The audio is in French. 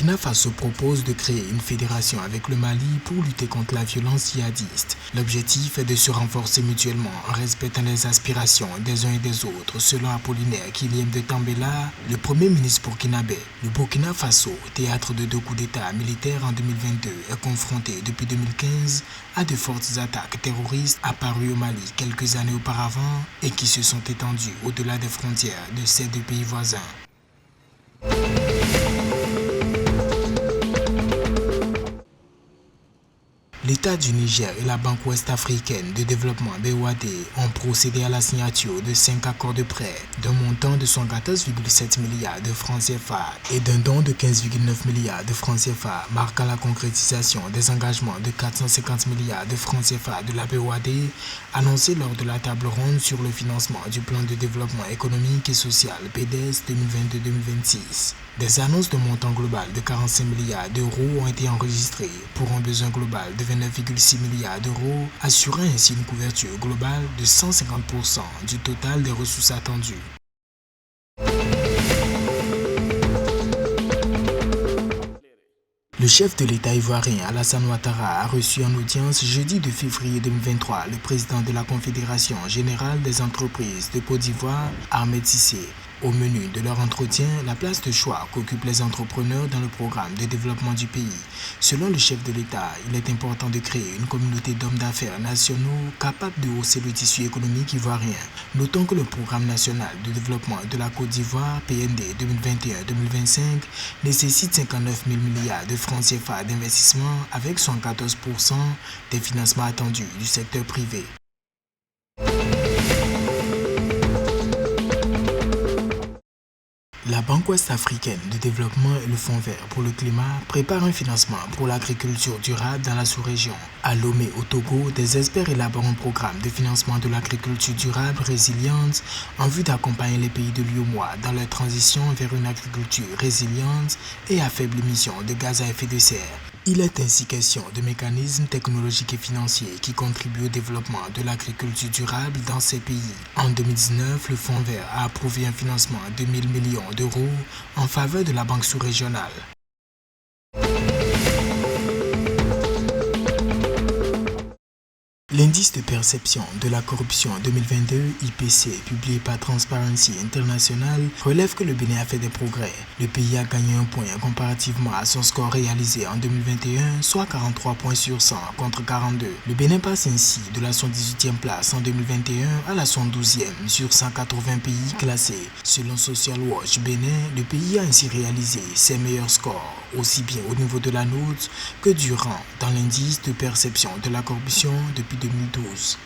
Burkina Faso propose de créer une fédération avec le Mali pour lutter contre la violence djihadiste. L'objectif est de se renforcer mutuellement en respectant les aspirations des uns et des autres, selon Apollinaire Kylian de Tambela, le premier ministre burkinabé. Le Burkina Faso, théâtre de 2 coups d'État militaires en 2022, est confronté depuis 2015 à de fortes attaques terroristes apparues au Mali quelques années auparavant et qui se sont étendues au-delà des frontières de ces 2 pays voisins. L'État du Niger et la Banque ouest-africaine de développement BOAD ont procédé à la signature de 5 accords de prêt d'un montant de 114,7 milliards de francs CFA et d'un don de 15,9 milliards de francs CFA, marquant la concrétisation des engagements de 450 milliards de francs CFA de la BOAD annoncés lors de la table ronde sur le financement du plan de développement économique et social PDS 2022-2026. Des annonces de montant global de 45 milliards d'euros ont été enregistrées pour un besoin global de 29,6 milliards d'euros, assurant ainsi une couverture globale de 150% du total des ressources attendues. Le chef de l'État ivoirien Alassane Ouattara a reçu en audience jeudi 2 février 2023 le président de la Confédération générale des entreprises de Côte d'Ivoire, Ahmed Cissé. Au menu de leur entretien, la place de choix qu'occupent les entrepreneurs dans le programme de développement du pays. Selon le chef de l'État, il est important de créer une communauté d'hommes d'affaires nationaux capables de hausser le tissu économique ivoirien. Notons que le programme national de développement de la Côte d'Ivoire, PND 2021-2025, nécessite 59 000 milliards de francs CFA d'investissement avec 114% des financements attendus du secteur privé. La Banque ouest-africaine de développement et le Fonds vert pour le climat préparent un financement pour l'agriculture durable dans la sous-région. À Lomé, au Togo, des experts élaborent un programme de financement de l'agriculture durable résiliente en vue d'accompagner les pays de l'UEMOA dans leur transition vers une agriculture résiliente et à faible émission de gaz à effet de serre. Il est ainsi question de mécanismes technologiques et financiers qui contribuent au développement de l'agriculture durable dans ces pays. En 2019, le Fonds vert a approuvé un financement de 1 000 millions d'euros en faveur de la banque sous-régionale. L'indice de perception de la corruption 2022, IPC, publié par Transparency International, relève que le Bénin a fait des progrès. Le pays a gagné 1 point comparativement à son score réalisé en 2021, soit 43 points sur 100 contre 42. Le Bénin passe ainsi de la 118e place en 2021 à la 112e sur 180 pays classés. Selon Social Watch Bénin, le pays a ainsi réalisé ses meilleurs scores, aussi bien au niveau de la note que du rang dans l'indice de perception de la corruption depuis 2012.